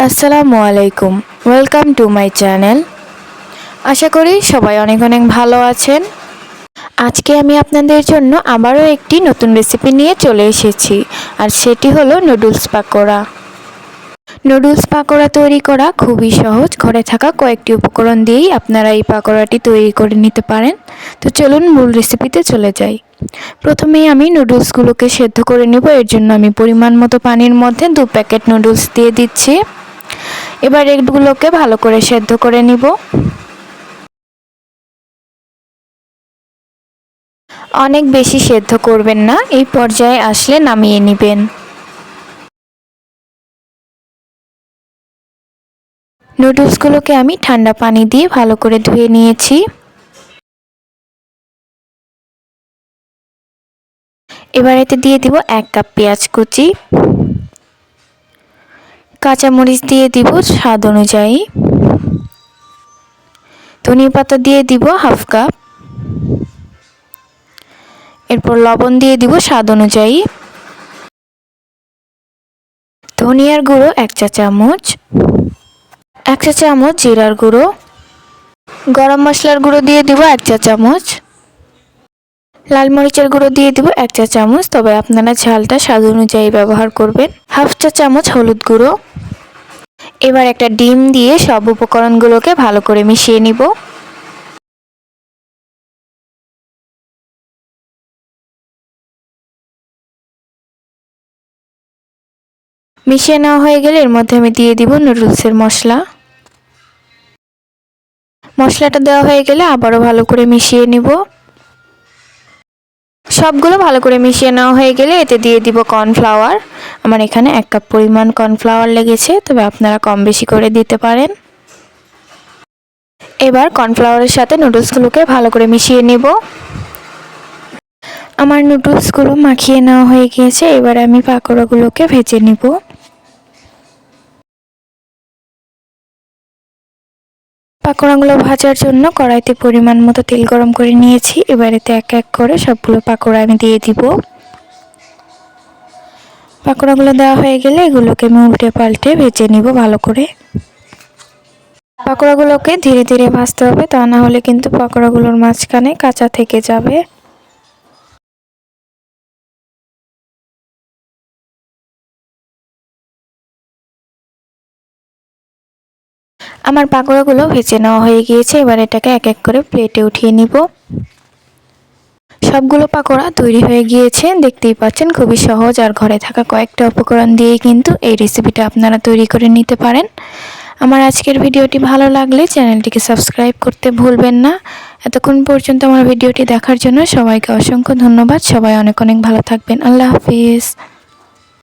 আসসালামু আলাইকুম, welcome to my channel. আশা করি সবাই অনেক অনেক ভালো আছেন। আজকে আমি আপনাদের জন্য আবারও একটি নতুন রেসিপি নিয়ে চলে এসেছি, আর সেটি হলো নুডলস পাকোড়া। নুডলস পাকোড়া তৈরি করা খুবই সহজ। ঘরে থাকা কয়েকটি উপকরণ দিয়েই আপনারা এই পাকোড়াটি তৈরি করে নিতে পারেন। তো চলুন মূল রেসিপিতে চলে যাই। প্রথমেই আমি নুডলসগুলোকে সেদ্ধ করে নেব। এর জন্য আমি পরিমাণ মতো পানির মধ্যে 2 প্যাকেট নুডলস দিয়ে দিচ্ছি। এবার এগুলোকে ভালো করে সেদ্ধ করে নিব। অনেক বেশি সেদ্ধ করবেন না, এই পর্যায়ে আসলে নামিয়ে নেবেন। নুডলসগুলোকে আমি ঠান্ডা পানি দিয়ে ভালো করে ধুয়ে নিয়েছি। এবার এতে দিয়ে দিব 1 কাপ পেঁয়াজ কুচি, কাঁচামরিচ দিয়ে দিব স্বাদ অনুযায়ী, ধনিয়া পাতা দিয়ে দিব হাফ কাপ, এরপর লবণ দিয়ে দিব স্বাদ অনুযায়ী, ধনিয়ার গুঁড়ো 1 চা চামচ, 1 চা চামচ জিরার গুঁড়ো, গরম মশলার গুঁড়ো দিয়ে দিব 1 চা চামচ, লাল মরিচের গুঁড়ো দিয়ে দিব 1 চা চামচ, তবে আপনারা ঝালটা স্বাদ অনুযায়ী ব্যবহার করবেন, হাফ চা চামচ হলুদ গুঁড়ো। এবার একটা ডিম দিয়ে সব উপকরণগুলোকে ভালো করে মিশিয়ে নিব। মিশিয়ে নেওয়া হয়ে গেলে এর মধ্যে আমি দিয়ে দিব নুডলসের মশলা। মশলাটা দেওয়া হয়ে গেলে আবারও ভালো করে মিশিয়ে নিব। সবগুলো ভালো করে মিশিয়ে নেওয়া হয়ে গেলে এতে দিয়ে দিব কর্নফ্লাওয়ার। আমার এখানে 1 কাপ পরিমাণ কর্নফ্লাওয়ার লেগেছে, তবে আপনারা কম বেশি করে দিতে পারেন। এবার কর্নফ্লাওয়ারের সাথে নুডলসগুলোকে ভালো করে মিশিয়ে নেব। আমার নুডলসগুলো মাখিয়ে নেওয়া হয়ে গিয়েছে। এবার আমি পাকোড়াগুলোকে ভেজে নিব। পাকোড়াগুলো ভাজার জন্য কড়াইতে পরিমাণ মতো তেল গরম করে নিয়েছি। এবার এতে এক এক করে সবগুলো পাকোড়া আমি দিয়ে দিব। পাকোড়াগুলো দেওয়া হয়ে গেলে এগুলোকে আমি উল্টে পাল্টে ভেজে নিব ভালো করে। পাকোড়াগুলোকে ধীরে ধীরে ভাজতে হবে, তা না হলে কিন্তু পাকোড়াগুলোর মাঝখানে কাঁচা থেকে যাবে। আমার পাকোড়াগুলো ভেজে নেওয়া হয়ে গিয়েছে। এবার এটাকে এক এক করে প্লেটে উঠিয়ে নিব। সবগুলো পাকোড়া তৈরি হয়ে গিয়েছে, দেখতেই পাচ্ছেন খুবই সহজ, আর ঘরে থাকা কয়েকটা উপকরণ দিয়েই কিন্তু এই রেসিপিটা আপনারা তৈরি করে নিতে পারেন। আমার আজকের ভিডিওটি ভালো লাগলে চ্যানেলটিকে সাবস্ক্রাইব করতে ভুলবেন না। এতক্ষণ পর্যন্ত আমার ভিডিওটি দেখার জন্য সবাইকে অসংখ্য ধন্যবাদ। সবাই অনেক অনেক ভালো থাকবেন। আল্লাহ হাফিজ।